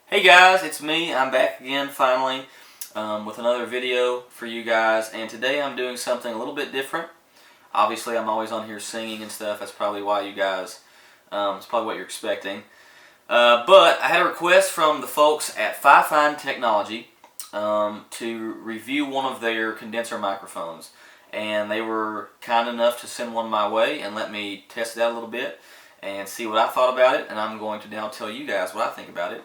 Hey guys, it's me. I'm back again finally with another video for you guys, and today I'm doing something a little bit different. Obviously I'm always on here singing and stuff. That's probably why you guys, it's probably what you're expecting. But I had a request from the folks at Fifine Technology to review one of their condenser microphones, and they were kind enough to send one my way and let me test it out a little bit and see what I thought about it, and I'm going to now tell you guys what I think about it.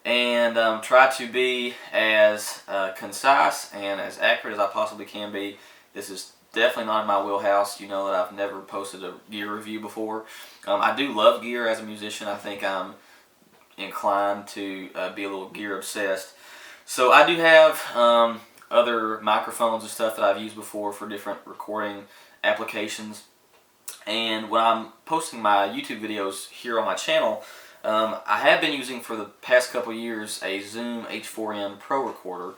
And try to be as concise and as accurate as I possibly can be. This is definitely not in my wheelhouse. You know that I've never posted a gear review before. I do love gear as a musician. I think I'm inclined to be a little gear obsessed. So I do have other microphones and stuff that I've used before for different recording applications. And when I'm posting my YouTube videos here on my channel, I have been using for the past couple years a Zoom H4n Pro recorder,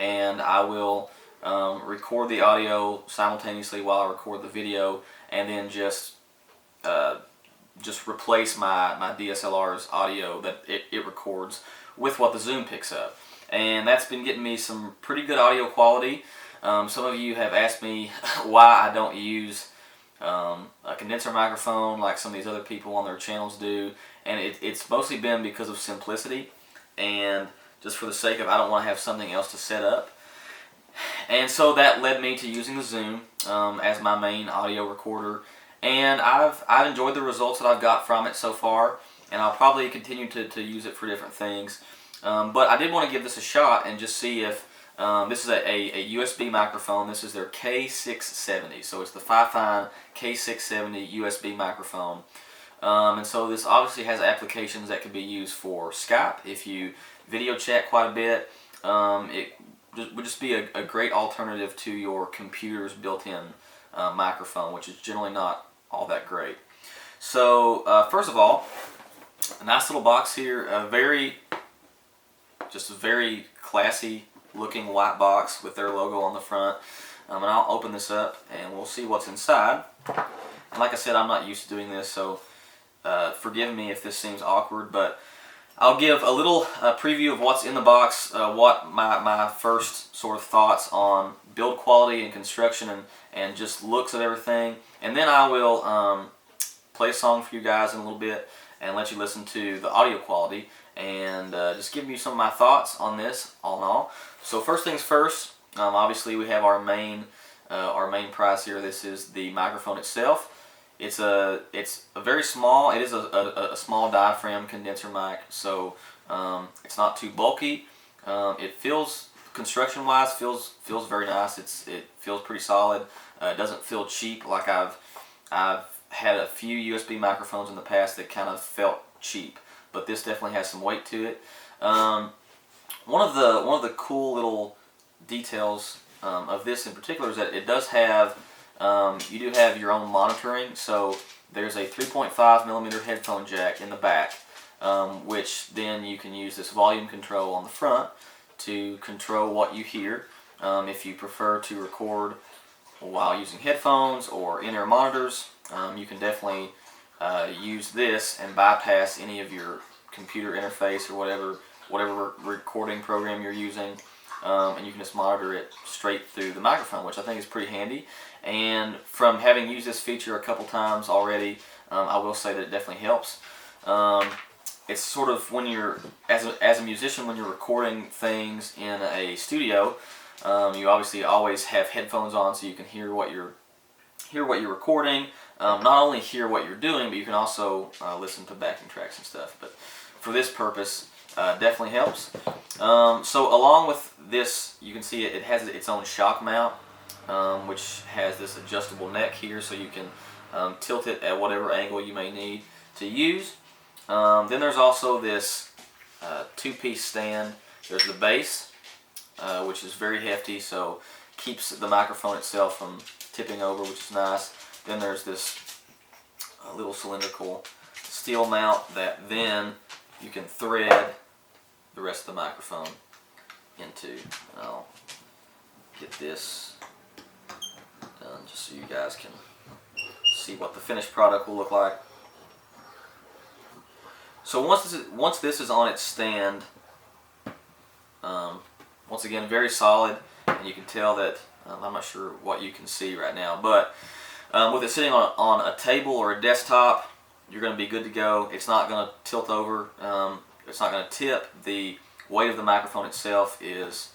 and I will record the audio simultaneously while I record the video, and then just replace my DSLR's audio that it records with what the Zoom picks up. And that's been getting me some pretty good audio quality. Some of you have asked me why I don't use a condenser microphone like some of these other people on their channels do, and it's mostly been because of simplicity and just for the sake of I don't want to have something else to set up. And so that led me to using the Zoom as my main audio recorder, and I've enjoyed the results that I've got from it so far, and I'll probably continue to use it for different things. But I did want to give this a shot and just see if this is a USB microphone. This is their K670, so it's the Fifine K670 USB microphone. And so this obviously has applications that can be used for Skype. If you video chat quite a bit, it would just be a great alternative to your computer's built-in microphone, which is generally not all that great. So first of all, a nice little box here, just a very classy looking white box with their logo on the front. And I'll open this up and we'll see what's inside. And like I said, I'm not used to doing this, so forgive me if this seems awkward, but I'll give a little preview of what's in the box, what my first sort of thoughts on build quality and construction and just looks of everything. And then I will play a song for you guys in a little bit and let you listen to the audio quality and just give you some of my thoughts on this all in all. So first things first, obviously we have our main prize here. This is the microphone itself. It's a very small. It is a small diaphragm condenser mic, so it's not too bulky. It feels, construction-wise, feels very nice. It feels pretty solid. It doesn't feel cheap like I've had a few USB microphones in the past that kind of felt cheap, but this definitely has some weight to it. One of the cool little details of this in particular is that it does have, you do have your own monitoring. So there's a 3.5mm headphone jack in the back, which then you can use this volume control on the front to control what you hear. If you prefer to record while using headphones or in-ear monitors, you can definitely use this and bypass any of your computer interface or whatever recording program you're using, and you can just monitor it straight through the microphone, which I think is pretty handy. And from having used this feature a couple times already, I will say that it definitely helps. It's sort of when you're, as a musician, when you're recording things in a studio, you obviously always have headphones on so you can hear what you're recording. Not only hear what you're doing, but you can also listen to backing tracks and stuff. But for this purpose, definitely helps. So along with this, you can see it has its own shock mount, which has this adjustable neck here, so you can tilt it at whatever angle you may need to use. Then there's also this two-piece stand. There's the base, which is very hefty, so keeps the microphone itself from tipping over, which is nice. Then there's this little cylindrical steel mount that then you can thread the rest of the microphone into. And I'll get this done just so you guys can see what the finished product will look like. So once this is on its stand, once again, very solid, and you can tell that, I'm not sure what you can see right now, but with it sitting on a table or a desktop, you're going to be good to go. It's not going to tilt over, it's not going to tip. The weight of the microphone itself is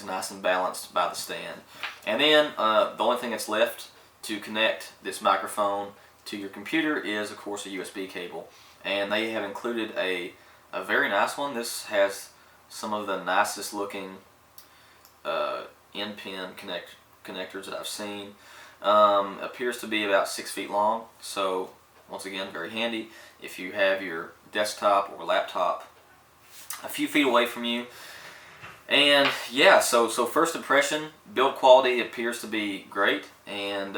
nice and balanced by the stand. And then the only thing that's left to connect this microphone to your computer is, of course, a USB cable. And they have included a very nice one. This has some of the nicest looking N-pin connectors that I've seen. Appears to be about 6 feet long, so once again, very handy if you have your desktop or laptop a few feet away from you. And yeah, so first impression, build quality appears to be great, and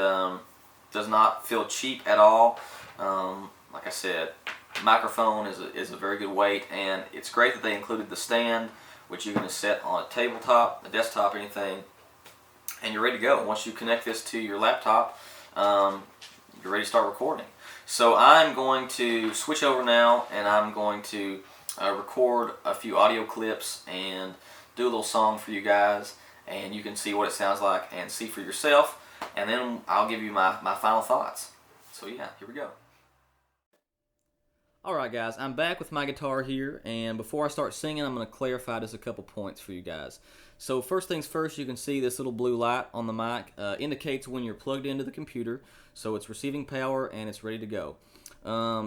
does not feel cheap at all. Like I said, microphone is a very good weight, and it's great that they included the stand, which you're going to set on a tabletop, a desktop, anything, and you're ready to go. Once you connect this to your laptop, you're ready to start recording. So I'm going to switch over now, and I'm going to record a few audio clips and do a little song for you guys, and you can see what it sounds like and see for yourself, and then I'll give you my final thoughts. So yeah, here we go. Alright guys, I'm back with my guitar here, and before I start singing, I'm going to clarify just a couple points for you guys. So first things first, you can see this little blue light on the mic indicates when you're plugged into the computer, so it's receiving power and it's ready to go.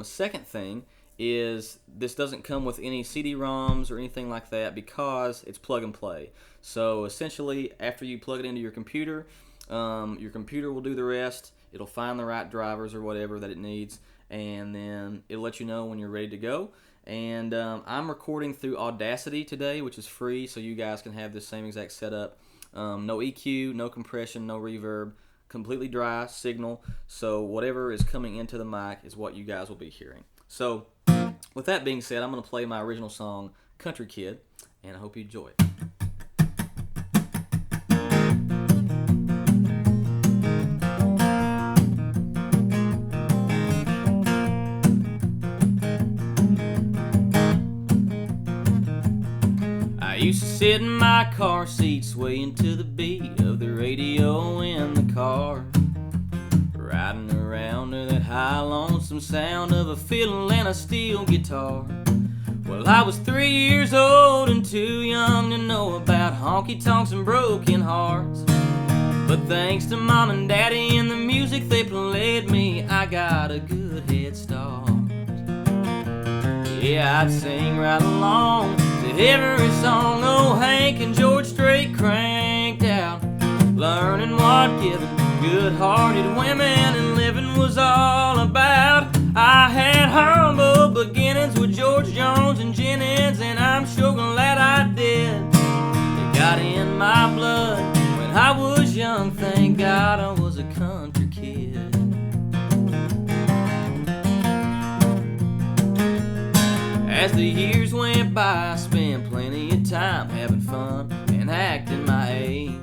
Second thing is this doesn't come with any CD-ROMs or anything like that because it's plug and play. So essentially, after you plug it into your computer will do the rest. It'll find the right drivers or whatever that it needs, and then it'll let you know when you're ready to go. And I'm recording through Audacity today, which is free, so you guys can have this same exact setup. No EQ, no compression, no reverb, completely dry signal, so whatever is coming into the mic is what you guys will be hearing. So with that being said, I'm going to play my original song, Country Kid, and I hope you enjoy it. I used to sit in my car seat swaying to the beat of the radio in the car, riding around to that high lonesome sound of a fiddle and a steel guitar. Well, I was 3 years old and too young to know about honky-tonks and broken hearts, but thanks to Mom and Daddy and the music they played me, I got a good head start. Yeah, I'd sing right along to every song old Hank and George straight cranked out, learning what giving good-hearted women and living was all about. I had humble beginnings with George Jones and Jennings, and I'm sure glad I did. It got in my blood when I was young, thank God I was a country kid. As the years went by, I spent plenty of time having fun and acting my age,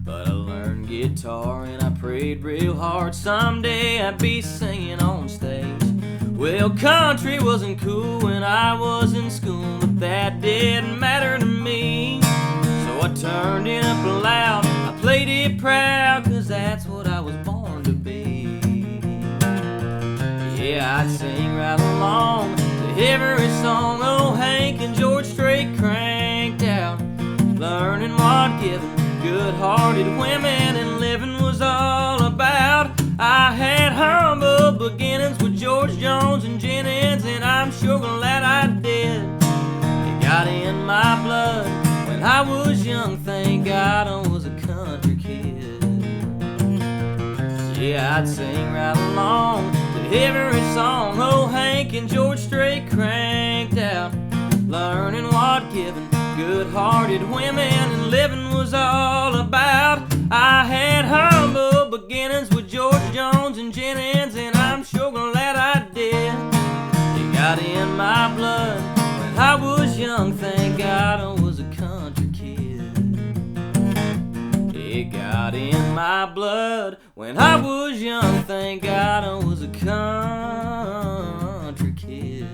but I learned guitar and I prayed real hard someday I'd be singing on stage. Well, country wasn't cool when I was in school, but that didn't matter to me. So I turned it up loud, I played it proud, cause that's what I was born to be. Yeah, I'd sing right along to every song old Hank and George straight cranked out, learning what giving good-hearted women and living was all about. I had humble beginnings with George Jones and Jennings, and I'm sure glad I did. It got in my blood when I was young, thank God I was a country kid. Yeah, I'd sing right along to every song old Hank and George straight cranked out, learning what giving good-hearted women and living was all about. I had humble beginnings with George Jones and Jennings, and I'm sure glad I did. It got in my blood when I was young, thank God I was a country kid. It got in my blood when I was young, thank God I was a country kid.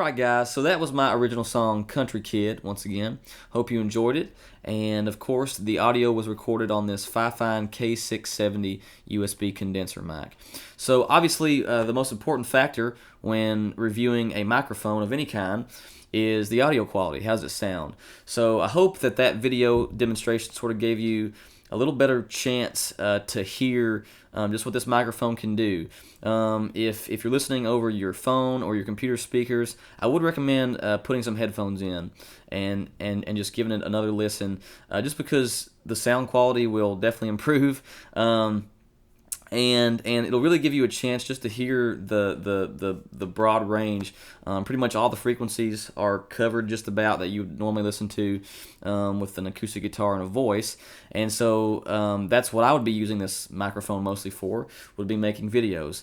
Alright guys, so that was my original song, Country Kid, once again. Hope you enjoyed it. And of course, the audio was recorded on this Fifine K670 USB condenser mic. So obviously, the most important factor when reviewing a microphone of any kind is the audio quality. How does it sound? So I hope that that video demonstration sort of gave you a little better chance to hear just what this microphone can do. If you're listening over your phone or your computer speakers, I would recommend putting some headphones in and just giving it another listen, just because the sound quality will definitely improve. And it'll really give you a chance just to hear the broad range. Pretty much all the frequencies are covered just about that you would normally listen to with an acoustic guitar and a voice. And so that's what I would be using this microphone mostly for, would be making videos.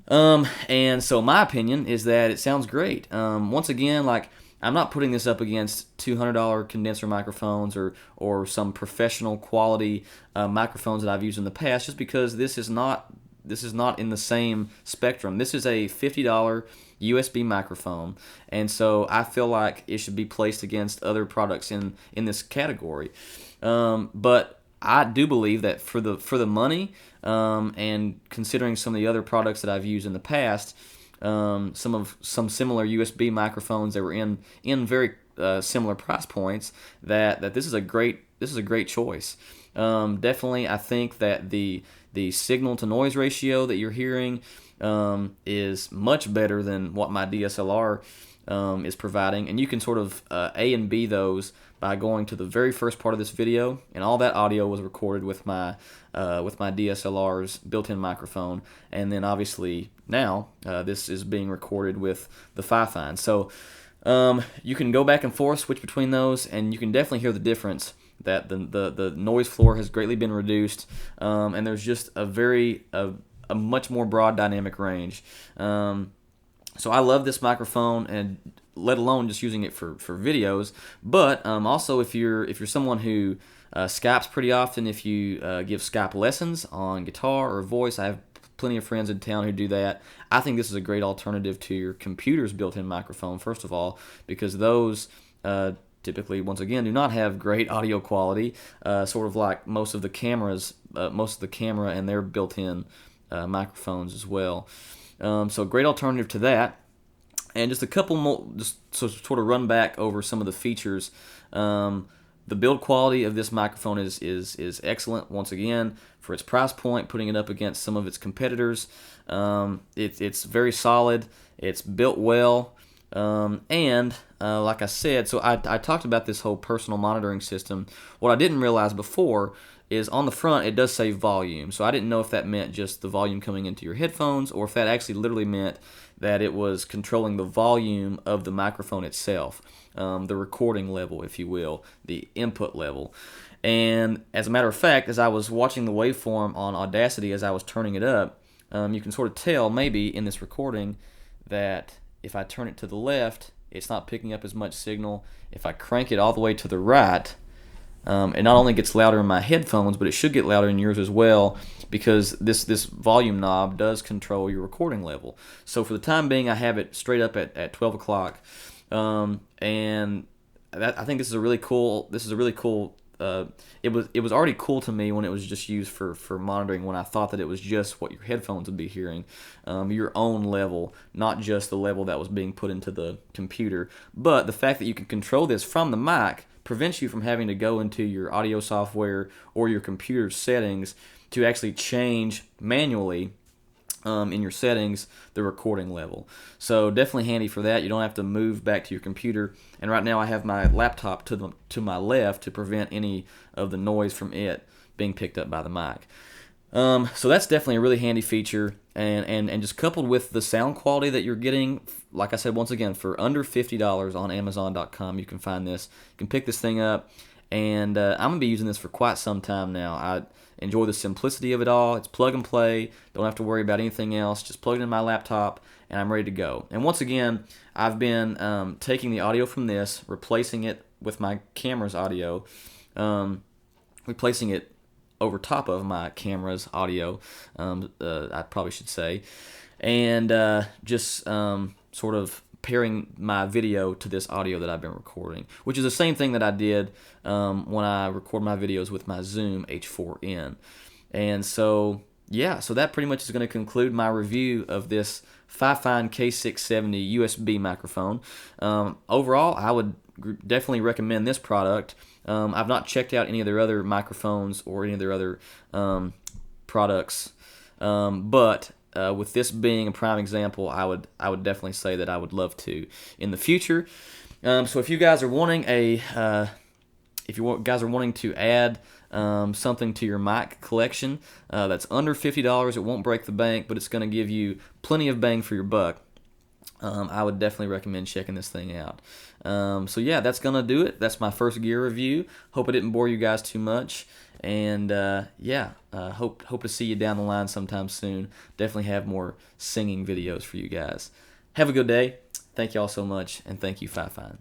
And so my opinion is that it sounds great. Once again, like, I'm not putting this up against $200 condenser microphones or some professional quality microphones that I've used in the past, just because this is not in the same spectrum. This is a $50 USB microphone, and so I feel like it should be placed against other products in this category. But I do believe that for the money, and considering some of the other products that I've used in the past, some similar USB microphones that were in very similar price points, that this is a great choice. Definitely, I think that the signal to noise ratio that you're hearing is much better than what my DSLR is providing, and you can sort of A and B those by going to the very first part of this video, and all that audio was recorded with my DSLR's built-in microphone, and then obviously now this is being recorded with the Fifine. So you can go back and forth, switch between those, and you can definitely hear the difference, that the noise floor has greatly been reduced, and there's just a much more broad dynamic range. So I love this microphone, and let alone just using it for videos. But also, if you're someone who Skypes pretty often, if you give Skype lessons on guitar or voice, I have plenty of friends in town who do that. I think this is a great alternative to your computer's built-in microphone, first of all, because those typically, once again, do not have great audio quality, sort of like most of the camera and their built-in microphones as well. So great alternative to that. And just a couple more, just so sort of run back over some of the features. The build quality of this microphone is excellent, once again, for its price point, putting it up against some of its competitors. It's very solid, it's built well, and like I said, so I talked about this whole personal monitoring system. What I didn't realize before is on the front it does say volume, so I didn't know if that meant just the volume coming into your headphones, or if that actually literally meant that it was controlling the volume of the microphone itself, the recording level, if you will, the input level. And as a matter of fact, as I was watching the waveform on Audacity as I was turning it up, you can sort of tell maybe in this recording that if I turn it to the left, it's not picking up as much signal. If I crank it all the way to the right, it not only gets louder in my headphones, but it should get louder in yours as well, because this volume knob does control your recording level. So for the time being, I have it straight up at 12 o'clock, and I think this is a really cool. It was already cool to me when it was just used for monitoring, when I thought that it was just what your headphones would be hearing, your own level, not just the level that was being put into the computer. But the fact that you can control this from the mic prevents you from having to go into your audio software or your computer settings to actually change manually in your settings the recording level. So definitely handy for that. You don't have to move back to your computer. And right now I have my laptop to my left to prevent any of the noise from it being picked up by the mic. So that's definitely a really handy feature, and just coupled with the sound quality that you're getting, like I said, once again, for under $50 on Amazon.com, you can find this. You can pick this thing up, and I'm going to be using this for quite some time now. I enjoy the simplicity of it all. It's plug and play. Don't have to worry about anything else. Just plug it in my laptop, and I'm ready to go. And once again, I've been taking the audio from this, replacing it with my camera's audio, replacing it over top of my camera's audio, I probably should say, and just sort of pairing my video to this audio that I've been recording, which is the same thing that I did when I record my videos with my Zoom H4n. And so, yeah, so that pretty much is going to conclude my review of this Fifine K670 USB microphone. Overall, I would definitely recommend this product. I've not checked out any of their other microphones or any of their other products, but with this being a prime example, I would definitely say that I would love to in the future. So if you guys are wanting to add something to your mic collection that's under $50, it won't break the bank, but it's going to give you plenty of bang for your buck, I would definitely recommend checking this thing out. So yeah, that's going to do it. That's my first gear review. Hope I didn't bore you guys too much. And hope to see you down the line sometime soon. Definitely have more singing videos for you guys. Have a good day. Thank you all so much, and thank you, Fifine.